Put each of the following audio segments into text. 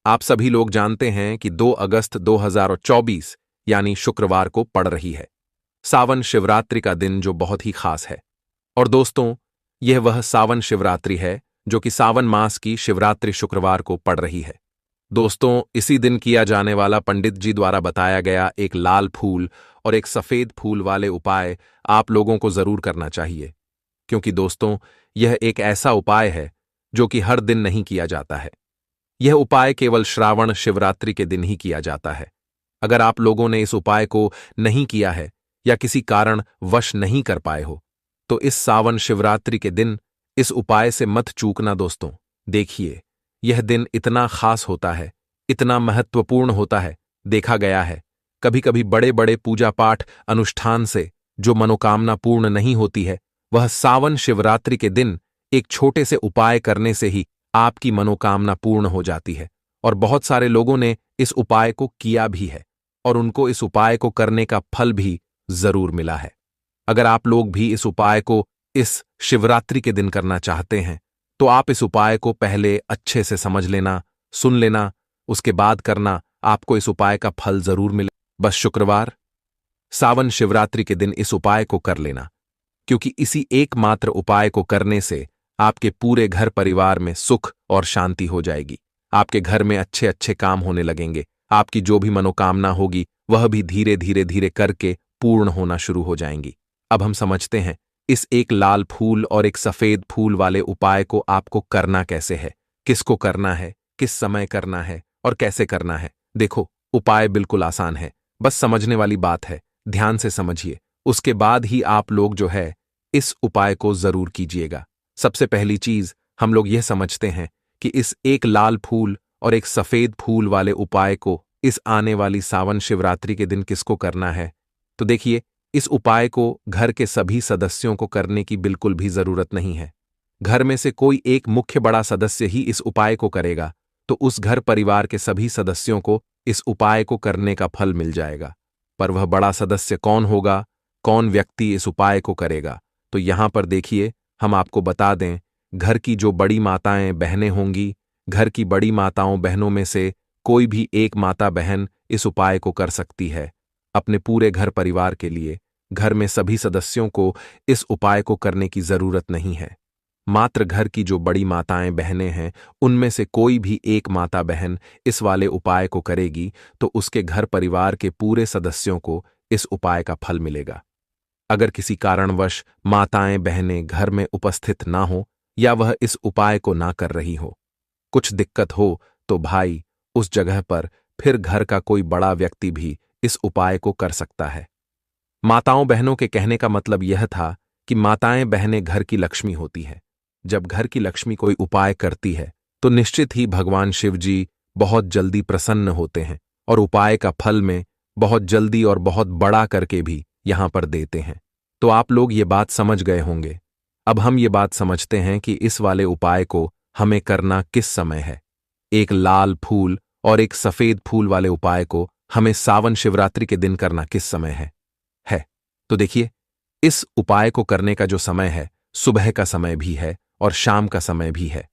आप सभी लोग जानते हैं कि 2 अगस्त 2024 यानी शुक्रवार को पड़ रही है सावन शिवरात्रि का दिन, जो बहुत ही खास है। और दोस्तों, यह वह सावन शिवरात्रि है जो कि सावन मास की शिवरात्रि शुक्रवार को पड़ रही है। दोस्तों, इसी दिन किया जाने वाला पंडित जी द्वारा बताया गया एक लाल फूल और एक सफेद फूल वाले उपाय आप लोगों को जरूर करना चाहिए, क्योंकि दोस्तों, यह एक ऐसा उपाय है जो कि हर दिन नहीं किया जाता है। यह उपाय केवल श्रावण शिवरात्रि के दिन ही किया जाता है। अगर आप लोगों ने इस उपाय को नहीं किया है या किसी कारण वश नहीं कर पाए हो, तो इस सावन शिवरात्रि के दिन इस उपाय से मत चूकना दोस्तों। देखिए, यह दिन इतना खास होता है, इतना महत्वपूर्ण होता है। देखा गया है, कभी कभी बड़े बड़े पूजा पाठ अनुष्ठान से जो मनोकामना पूर्ण नहीं होती है, वह सावन शिवरात्रि के दिन एक छोटे से उपाय करने से ही आपकी मनोकामना पूर्ण हो जाती है। और बहुत सारे लोगों ने इस उपाय को किया भी है और उनको इस उपाय को करने का फल भी जरूर मिला है। अगर आप लोग भी इस उपाय को इस शिवरात्रि के दिन करना चाहते हैं, तो आप इस उपाय को पहले अच्छे से समझ लेना, सुन लेना, उसके बाद करना। आपको इस उपाय का फल जरूर मिले। बस शुक्रवार सावन शिवरात्रि के दिन इस उपाय को कर लेना, क्योंकि इसी एकमात्र उपाय को करने से आपके पूरे घर परिवार में सुख और शांति हो जाएगी। आपके घर में अच्छे अच्छे काम होने लगेंगे। आपकी जो भी मनोकामना होगी वह भी धीरे धीरे धीरे करके पूर्ण होना शुरू हो जाएंगी। अब हम समझते हैं इस एक लाल फूल और एक सफेद फूल वाले उपाय को आपको करना कैसे है, किसको करना है, किस समय करना है और कैसे करना है। देखो, उपाय बिल्कुल आसान है, बस समझने वाली बात है। ध्यान से समझिए, उसके बाद ही आप लोग जो है इस उपाय को जरूर कीजिएगा। सबसे पहली चीज हम लोग यह समझते हैं कि इस एक लाल फूल और एक सफेद फूल वाले उपाय को इस आने वाली सावन शिवरात्रि के दिन किसको करना है। तो देखिए, इस उपाय को घर के सभी सदस्यों को करने की बिल्कुल भी जरूरत नहीं है। घर में से कोई एक मुख्य बड़ा सदस्य ही इस उपाय को करेगा, तो उस घर परिवार के सभी सदस्यों को इस उपाय को करने का फल मिल जाएगा। पर वह बड़ा सदस्य कौन होगा, कौन व्यक्ति इस उपाय को करेगा, तो यहां पर देखिए, हम आपको बता दें, घर की जो बड़ी माताएं बहनें होंगी, घर की बड़ी माताओं बहनों में से कोई भी एक माता बहन इस उपाय को कर सकती है। अपने पूरे घर परिवार के लिए घर में सभी सदस्यों को इस उपाय को करने की जरूरत नहीं है। मात्र घर की जो बड़ी माताएं बहनें हैं, उनमें से कोई भी एक माता बहन इस वाले उपाय को करेगी, तो उसके घर परिवार के पूरे सदस्यों को इस उपाय का फल मिलेगा। अगर किसी कारणवश माताएं बहनें घर में उपस्थित ना हो या वह इस उपाय को ना कर रही हो, कुछ दिक्कत हो, तो भाई उस जगह पर फिर घर का कोई बड़ा व्यक्ति भी इस उपाय को कर सकता है। माताओं बहनों के कहने का मतलब यह था कि माताएं बहनें घर की लक्ष्मी होती है। जब घर की लक्ष्मी कोई उपाय करती है, तो निश्चित ही भगवान शिव जी बहुत जल्दी प्रसन्न होते हैं और उपाय का फल में बहुत जल्दी और बहुत बड़ा करके भी यहां पर देते हैं। तो आप लोग ये बात समझ गए होंगे। अब हम ये बात समझते हैं कि इस वाले उपाय को हमें करना किस समय है। एक लाल फूल और एक सफेद फूल वाले उपाय को हमें सावन शिवरात्रि के दिन करना किस समय है। तो देखिए, इस उपाय को करने का जो समय है, सुबह का समय भी है और शाम का समय भी है।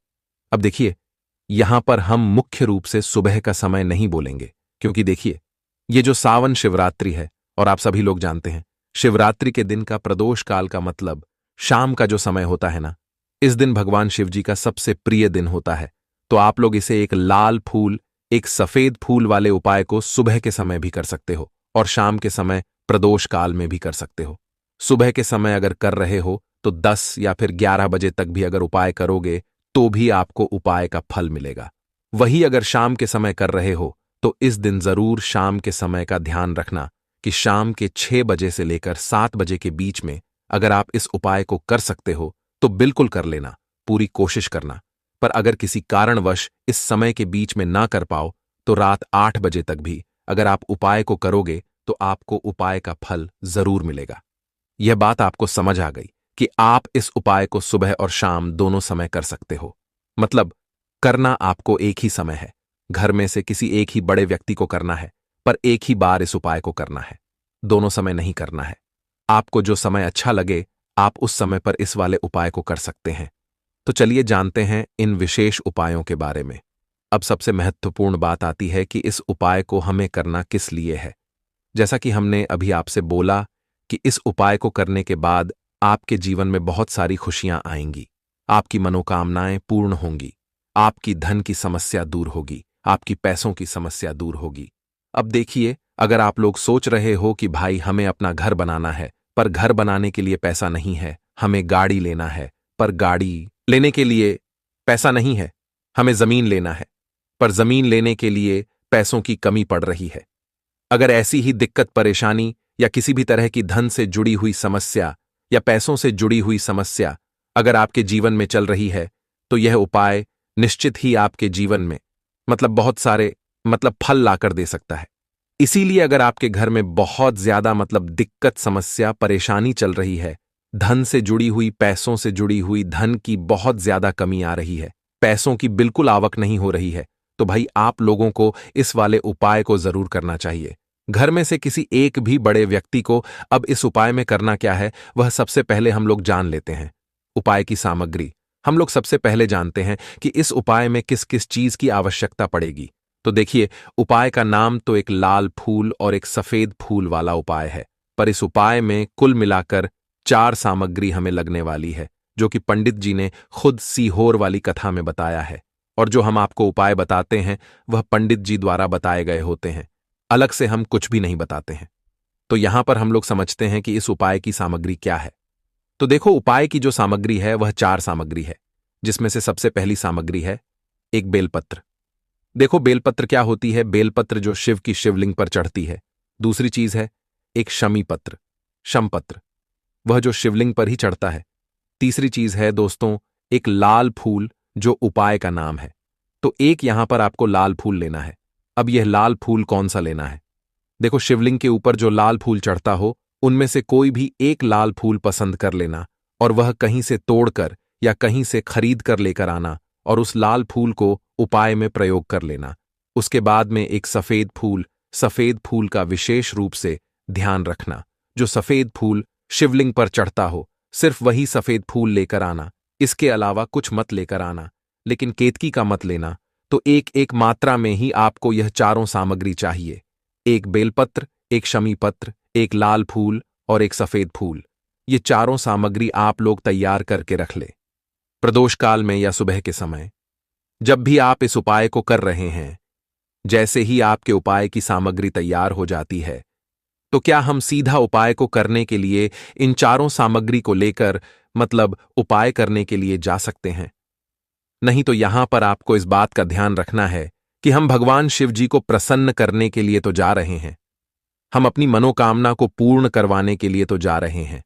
अब देखिए, यहां पर हम मुख्य रूप से सुबह का समय नहीं बोलेंगे, क्योंकि देखिए, ये जो सावन शिवरात्रि है, और आप सभी लोग जानते हैं, शिवरात्रि के दिन का प्रदोष काल का मतलब शाम का जो समय होता है ना, इस दिन भगवान शिव जी का सबसे प्रिय दिन होता है। तो आप लोग इसे एक लाल फूल एक सफेद फूल वाले उपाय को सुबह के समय भी कर सकते हो और शाम के समय प्रदोष काल में भी कर सकते हो। सुबह के समय अगर कर रहे हो तो 10 या फिर 11 बजे तक भी अगर उपाय करोगे तो भी आपको उपाय का फल मिलेगा। वही अगर शाम के समय कर रहे हो तो इस दिन जरूर शाम के समय का ध्यान रखना कि शाम के 6 बजे से लेकर 7 बजे के बीच में अगर आप इस उपाय को कर सकते हो तो बिल्कुल कर लेना, पूरी कोशिश करना। पर अगर किसी कारणवश इस समय के बीच में ना कर पाओ तो रात 8 बजे तक भी अगर आप उपाय को करोगे तो आपको उपाय का फल जरूर मिलेगा। यह बात आपको समझ आ गई कि आप इस उपाय को सुबह और शाम दोनों समय कर सकते हो। मतलब करना आपको एक ही समय है, घर में से किसी एक ही बड़े व्यक्ति को करना है, पर एक ही बार इस उपाय को करना है, दोनों समय नहीं करना है। आपको जो समय अच्छा लगे आप उस समय पर इस वाले उपाय को कर सकते हैं। तो चलिए जानते हैं इन विशेष उपायों के बारे में। अब सबसे महत्वपूर्ण बात आती है कि इस उपाय को हमें करना किस लिए है। जैसा कि हमने अभी आपसे बोला कि इस उपाय को करने के बाद आपके जीवन में बहुत सारी खुशियां आएंगी, आपकी मनोकामनाएं पूर्ण होंगी, आपकी धन की समस्या दूर होगी, आपकी पैसों की समस्या दूर होगी। अब देखिए, अगर आप लोग सोच रहे हो कि भाई हमें अपना घर बनाना है, पर घर बनाने के लिए पैसा नहीं है, हमें गाड़ी लेना है, पर गाड़ी लेने के लिए पैसा नहीं है, हमें जमीन लेना है, पर जमीन लेने के लिए पैसों की कमी पड़ रही है। अगर ऐसी ही दिक्कत परेशानी या किसी भी तरह की धन से जुड़ी हुई समस्या या पैसों से जुड़ी हुई समस्या अगर आपके जीवन में चल रही है, तो यह उपाय निश्चित ही आपके जीवन में बहुत सारे फल लाकर दे सकता है। इसीलिए अगर आपके घर में बहुत ज्यादा दिक्कत समस्या परेशानी चल रही है, धन से जुड़ी हुई पैसों से जुड़ी हुई धन की बहुत ज्यादा कमी आ रही है, पैसों की बिल्कुल आवक नहीं हो रही है, तो भाई आप लोगों को इस वाले उपाय को जरूर करना चाहिए। घर में से किसी एक भी बड़े व्यक्ति को अब इस उपाय में करना क्या है, वह सबसे पहले हम लोग जान लेते हैं। उपाय की सामग्री हम लोग सबसे पहले जानते हैं कि इस उपाय में किस किस चीज की आवश्यकता पड़ेगी। तो देखिए, उपाय का नाम तो एक लाल फूल और एक सफेद फूल वाला उपाय है, पर इस उपाय में कुल मिलाकर 4 सामग्री हमें लगने वाली है, जो कि पंडित जी ने खुद सीहोर वाली कथा में बताया है। और जो हम आपको उपाय बताते हैं वह पंडित जी द्वारा बताए गए होते हैं, अलग से हम कुछ भी नहीं बताते हैं। तो यहां पर हम लोग समझते हैं कि इस उपाय की सामग्री क्या है। तो देखो, उपाय की जो सामग्री है वह 4 सामग्री है, जिसमें से सबसे पहली सामग्री है एक बेलपत्र। देखो, बेलपत्र क्या होती है? बेलपत्र जो शिव की शिवलिंग पर चढ़ती है। दूसरी चीज है एक शमी पत्र, शमपत्र, वह जो शिवलिंग पर ही चढ़ता है। तीसरी चीज है दोस्तों एक लाल फूल, जो उपाय का नाम है। तो एक यहां पर आपको लाल फूल लेना है। अब यह लाल फूल कौन सा लेना है? देखो, शिवलिंग के ऊपर जो लाल फूल चढ़ता हो उनमें से कोई भी एक लाल फूल पसंद कर लेना, और वह कहीं से तोड़कर या कहीं से खरीद कर लेकर आना, और उस लाल फूल को उपाय में प्रयोग कर लेना। उसके बाद में एक सफेद फूल का विशेष रूप से ध्यान रखना। जो सफेद फूल शिवलिंग पर चढ़ता हो, सिर्फ वही सफेद फूल लेकर आना, इसके अलावा कुछ मत लेकर आना। लेकिन केतकी का मत लेना। तो एक एक मात्रा में ही आपको यह चारों सामग्री चाहिए। एक बेलपत्र, एक शमी पत्र, एक लाल फूल और एक सफेद फूल। ये चारों सामग्री आप लोग तैयार करके रख ले। प्रदोष काल में या सुबह के समय जब भी आप इस उपाय को कर रहे हैं, जैसे ही आपके उपाय की सामग्री तैयार हो जाती है, तो क्या हम सीधा उपाय को करने के लिए इन चारों सामग्री को लेकर उपाय करने के लिए जा सकते हैं? नहीं, तो यहां पर आपको इस बात का ध्यान रखना है कि हम भगवान शिव जी को प्रसन्न करने के लिए तो जा रहे हैं, हम अपनी मनोकामना को पूर्ण करवाने के लिए तो जा रहे हैं,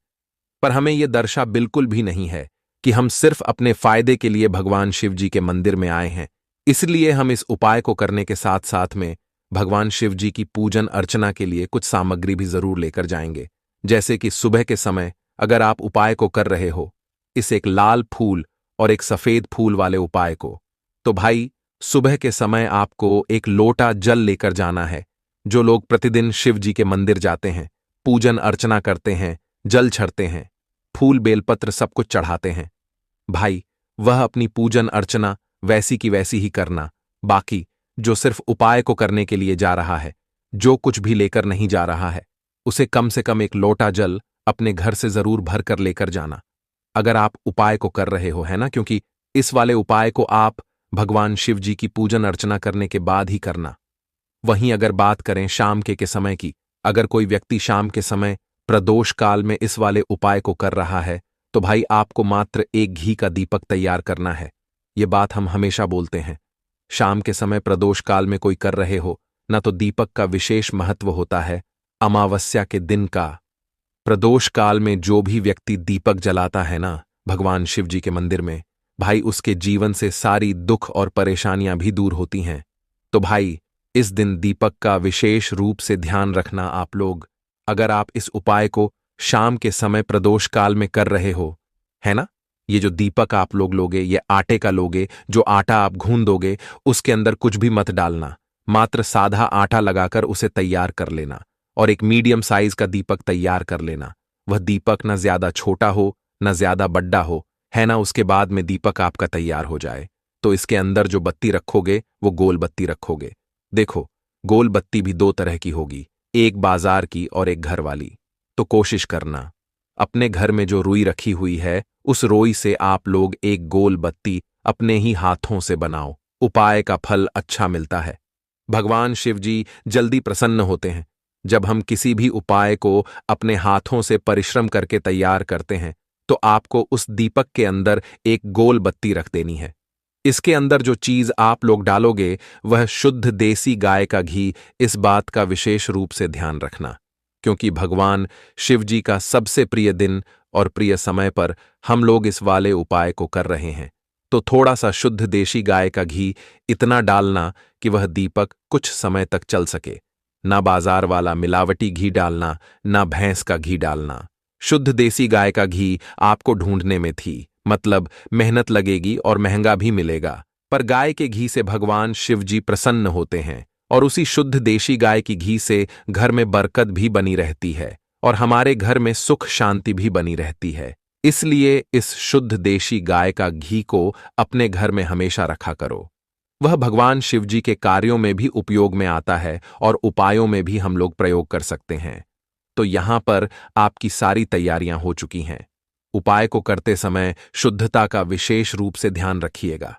पर हमें यह दर्शा बिल्कुल भी नहीं है कि हम सिर्फ अपने फायदे के लिए भगवान शिव जी के मंदिर में आए हैं। इसलिए हम इस उपाय को करने के साथ साथ में भगवान शिव जी की पूजन अर्चना के लिए कुछ सामग्री भी जरूर लेकर जाएंगे। जैसे कि सुबह के समय अगर आप उपाय को कर रहे हो, इस एक लाल फूल और एक सफेद फूल वाले उपाय को, तो भाई सुबह के समय आपको एक लोटा जल लेकर जाना है। जो लोग प्रतिदिन शिव जी के मंदिर जाते हैं, पूजन अर्चना करते हैं, जल चढ़ते हैं, फूल बेलपत्र सब कुछ चढ़ाते हैं, भाई वह अपनी पूजन अर्चना वैसी की वैसी ही करना। बाकी जो सिर्फ उपाय को करने के लिए जा रहा है, जो कुछ भी लेकर नहीं जा रहा है, उसे कम से कम एक लोटा जल अपने घर से जरूर भर कर लेकर जाना, अगर आप उपाय को कर रहे हो, है ना? क्योंकि इस वाले उपाय को आप भगवान शिव जी की पूजन अर्चना करने के बाद ही करना। वहीं अगर बात करें शाम के समय की, अगर कोई व्यक्ति शाम के समय प्रदोष काल में इस वाले उपाय को कर रहा है, तो भाई आपको मात्र एक घी का दीपक तैयार करना है। ये बात हम हमेशा बोलते हैं, शाम के समय प्रदोष काल में कोई कर रहे हो ना, तो दीपक का विशेष महत्व होता है अमावस्या के दिन का। प्रदोष काल में जो भी व्यक्ति दीपक जलाता है ना भगवान शिव जी के मंदिर में, भाई उसके जीवन से सारी दुख और परेशानियां भी दूर होती हैं। तो भाई इस दिन दीपक का विशेष रूप से ध्यान रखना आप लोग। अगर आप इस उपाय को शाम के समय प्रदोष काल में कर रहे हो, है ना, ये जो दीपक आप लोग लोगे ये आटे का लोगे। जो आटा आप गूंद दोगे उसके अंदर कुछ भी मत डालना, मात्र साधा आटा लगाकर उसे तैयार कर लेना, और एक मीडियम साइज का दीपक तैयार कर लेना। वह दीपक न ज्यादा छोटा हो न ज्यादा बड़ा हो, है ना। उसके बाद में दीपक आपका तैयार हो जाए, तो इसके अंदर जो बत्ती रखोगे वो गोल बत्ती रखोगे। देखो, गोल बत्ती भी दो तरह की होगी, एक बाजार की और एक घर वाली। तो कोशिश करना, अपने घर में जो रुई रखी हुई है उस रोई से आप लोग एक गोल बत्ती अपने ही हाथों से बनाओ। उपाय का फल अच्छा मिलता है। भगवान शिव जी जल्दी प्रसन्न होते हैं। जब हम किसी भी उपाय को अपने हाथों से परिश्रम करके तैयार करते हैं तो आपको उस दीपक के अंदर एक गोल बत्ती रख देनी है। इसके अंदर जो चीज आप लोग डालोगे वह शुद्ध देसी गाय का घी। इस बात का विशेष रूप से ध्यान रखना, क्योंकि भगवान शिव जी का सबसे प्रिय दिन और प्रिय समय पर हम लोग इस वाले उपाय को कर रहे हैं। तो थोड़ा सा शुद्ध देशी गाय का घी इतना डालना कि वह दीपक कुछ समय तक चल सके। ना बाजार वाला मिलावटी घी डालना, ना भैंस का घी डालना। शुद्ध देसी गाय का घी आपको ढूंढने में थी, मतलब मेहनत लगेगी और महंगा भी मिलेगा, पर गाय के घी से भगवान शिव जी प्रसन्न होते हैं और उसी शुद्ध देशी गाय की घी से घर में बरकत भी बनी रहती है और हमारे घर में सुख शांति भी बनी रहती है। इसलिए इस शुद्ध देशी गाय का घी को अपने घर में हमेशा रखा करो। वह भगवान शिव जी के कार्यों में भी उपयोग में आता है और उपायों में भी हम लोग प्रयोग कर सकते हैं। तो यहां पर आपकी सारी तैयारियां हो चुकी हैं। उपाय को करते समय शुद्धता का विशेष रूप से ध्यान रखिएगा।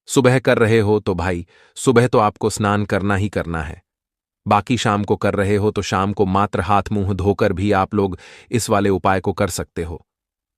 सुबह कर रहे हो तो भाई सुबह तो आपको स्नान करना ही करना है। बाकी शाम को कर रहे हो तो शाम को मात्र हाथ मुंह धोकर भी आप लोग इस वाले उपाय को कर सकते हो।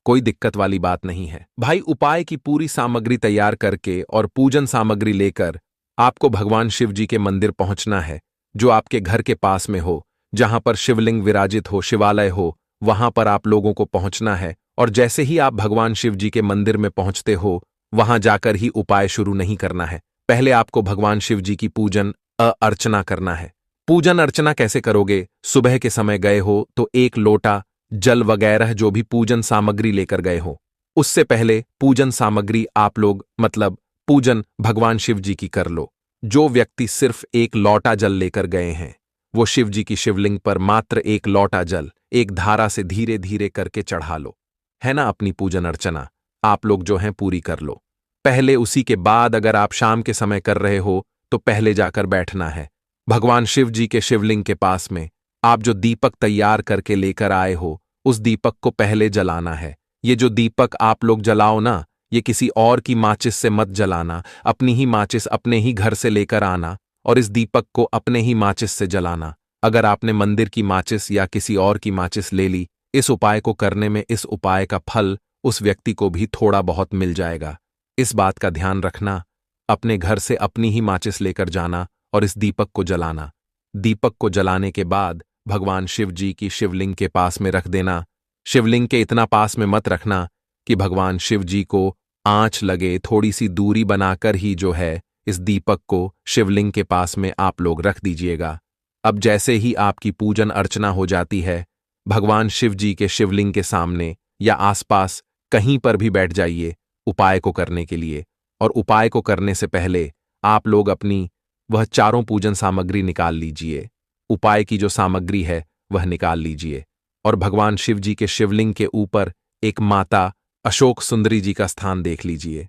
कोई दिक्कत वाली बात नहीं है भाई। उपाय की पूरी सामग्री तैयार करके और पूजन सामग्री लेकर आपको भगवान शिव जी के मंदिर पहुंचना है, जो आपके घर के पास में हो, जहां पर शिवलिंग विराजित हो, शिवालय हो। वहां पर आप लोगों को पहुंचना है और जैसे ही आप भगवान शिव जी के मंदिर में पहुंचते हो वहां जाकर ही उपाय शुरू नहीं करना है। पहले आपको भगवान शिव जी की पूजन अर्चना करना है। पूजन अर्चना कैसे करोगे? सुबह के समय गए हो तो एक लोटा जल वगैरह जो भी पूजन सामग्री लेकर गए हो, उससे पहले पूजन सामग्री आप लोग मतलब पूजन भगवान शिव जी की कर लो। जो व्यक्ति सिर्फ एक लोटा जल लेकर गए हैं वो शिव जी की शिवलिंग पर मात्र एक लोटा जल एक धारा से धीरे धीरे करके चढ़ा लो, है ना। अपनी पूजन अर्चना आप लोग जो हैं पूरी कर लो। पहले उसी के बाद अगर आप शाम के समय कर रहे हो तो पहले जाकर बैठना है भगवान शिव जी के शिवलिंग के पास में। आप जो दीपक तैयार करके लेकर आए हो उस दीपक को पहले जलाना है। ये जो दीपक आप लोग जलाओ ना, ये किसी और की माचिस से मत जलाना। अपनी ही माचिस अपने ही घर से लेकर आना और इस दीपक को अपने ही माचिस से जलाना। अगर आपने मंदिर की माचिस या किसी और की माचिस ले ली, इस उपाय को करने में इस उपाय का फल उस व्यक्ति को भी थोड़ा बहुत मिल जाएगा। इस बात का ध्यान रखना। अपने घर से अपनी ही माचिस लेकर जाना और इस दीपक को जलाना। दीपक को जलाने के बाद भगवान शिव जी की शिवलिंग के पास में रख देना। शिवलिंग के इतना पास में मत रखना कि भगवान शिव जी को आंच लगे, थोड़ी सी दूरी बनाकर ही जो है इस दीपक को शिवलिंग के पास में आप लोग रख दीजिएगा। अब जैसे ही आपकी पूजन अर्चना हो जाती है, भगवान शिव जी के शिवलिंग के सामने या आसपास कहीं पर भी बैठ जाइए उपाय को करने के लिए। और उपाय को करने से पहले आप लोग अपनी वह चारों पूजन सामग्री निकाल लीजिए। उपाय की जो सामग्री है वह निकाल लीजिए और भगवान शिव जी के शिवलिंग के ऊपर एक माता अशोक सुंदरी जी का स्थान देख लीजिए।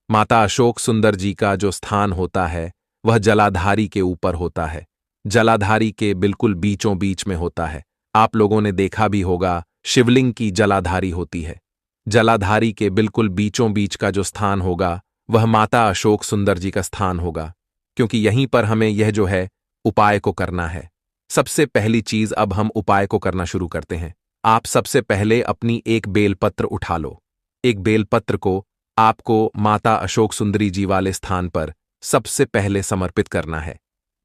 माता अशोक सुंदर जी का जो स्थान होता है वह जलाधारी के ऊपर होता है। जलाधारी के बिल्कुल बीचों बीच में होता है। आप लोगों ने देखा भी होगा शिवलिंग की जलाधारी होती है। जलाधारी के बिल्कुल बीचों बीच का जो स्थान होगा वह माता अशोक सुंदर जी का स्थान होगा, क्योंकि यहीं पर हमें यह जो है उपाय को करना है। सबसे पहली चीज अब हम उपाय को करना शुरू करते हैं। आप सबसे पहले अपनी एक बेलपत्र उठा लो। एक बेलपत्र को आपको माता अशोक सुंदरी जी वाले स्थान पर सबसे पहले समर्पित करना है।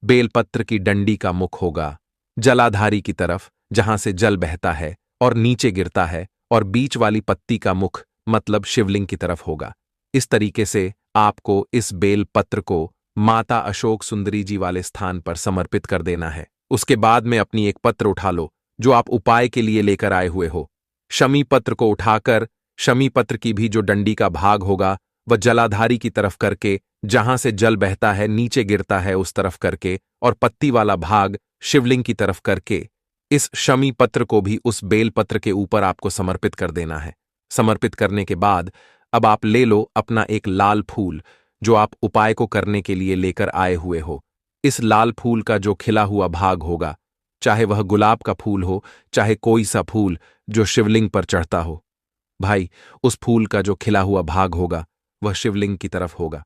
बेलपत्र की डंडी का मुख होगा जलाधारी की तरफ, जहां से जल बहता है और नीचे गिरता है, और बीच वाली पत्ती का मुख मतलब शिवलिंग की तरफ होगा। इस तरीके से आपको इस बेलपत्र को माता अशोक सुंदरी जी वाले स्थान पर समर्पित कर देना है। उसके बाद में अपनी एक पत्र उठा लो जो आप उपाय के लिए लेकर आए हुए हो। शमी पत्र को उठाकर शमी पत्र की भी जो डंडी का भाग होगा वह जलाधारी की तरफ करके, जहां से जल बहता है नीचे गिरता है उस तरफ करके, और पत्ती वाला भाग शिवलिंग की तरफ करके इस शमी पत्र को भी उस बेल पत्र के ऊपर आपको समर्पित कर देना है। समर्पित करने के बाद अब आप ले लो अपना एक लाल फूल जो आप उपाय को करने के लिए लेकर आए हुए हो। इस लाल फूल का जो खिला हुआ भाग होगा, चाहे वह गुलाब का फूल हो, चाहे कोई सा फूल जो शिवलिंग पर चढ़ता हो, भाई उस फूल का जो खिला हुआ भाग होगा वह शिवलिंग की तरफ होगा।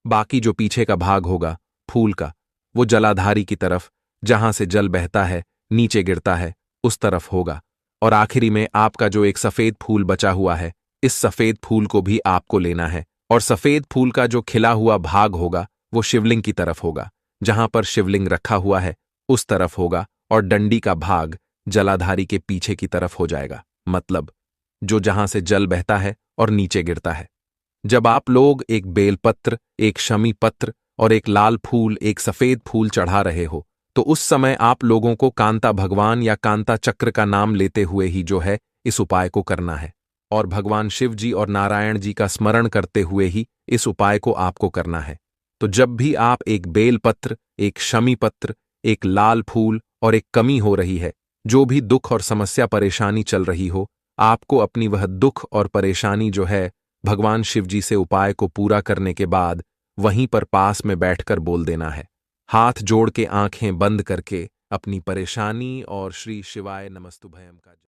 बाकी जो पीछे का भाग होगा फूल का, वो जलाधारी की तरफ, जहां से जल बहता है नीचे गिरता है, उस तरफ होगा। और आखिरी में आपका जो एक सफेद फूल बचा हुआ है, इस सफेद फूल को भी आपको लेना है, और सफेद फूल का जो खिला हुआ भाग होगा वो शिवलिंग की तरफ होगा, जहां पर शिवलिंग रखा हुआ है उस तरफ होगा, और डंडी का भाग जलाधारी के पीछे की तरफ हो जाएगा, मतलब जो जहां से जल बहता है और नीचे गिरता है। जब आप लोग एक बेलपत्र, एक शमी पत्र और एक लाल फूल, एक सफेद फूल चढ़ा रहे हो, तो उस समय आप लोगों को कांता भगवान या कांता चक्र का नाम लेते हुए ही जो है इस उपाय को करना है, और भगवान शिव जी और नारायण जी का स्मरण करते हुए ही इस उपाय को आपको करना है। तो जब भी आप एक बेलपत्र, एक शमी पत्र, एक लाल फूल और एक कमी हो रही है, जो भी दुख और समस्या परेशानी चल रही हो, आपको अपनी वह दुख और परेशानी जो है भगवान शिव जी से उपाय को पूरा करने के बाद वहीं पर पास में बैठकर बोल देना है, हाथ जोड़ के आंखें बंद करके अपनी परेशानी और श्री शिवाय नमस्तुभयम का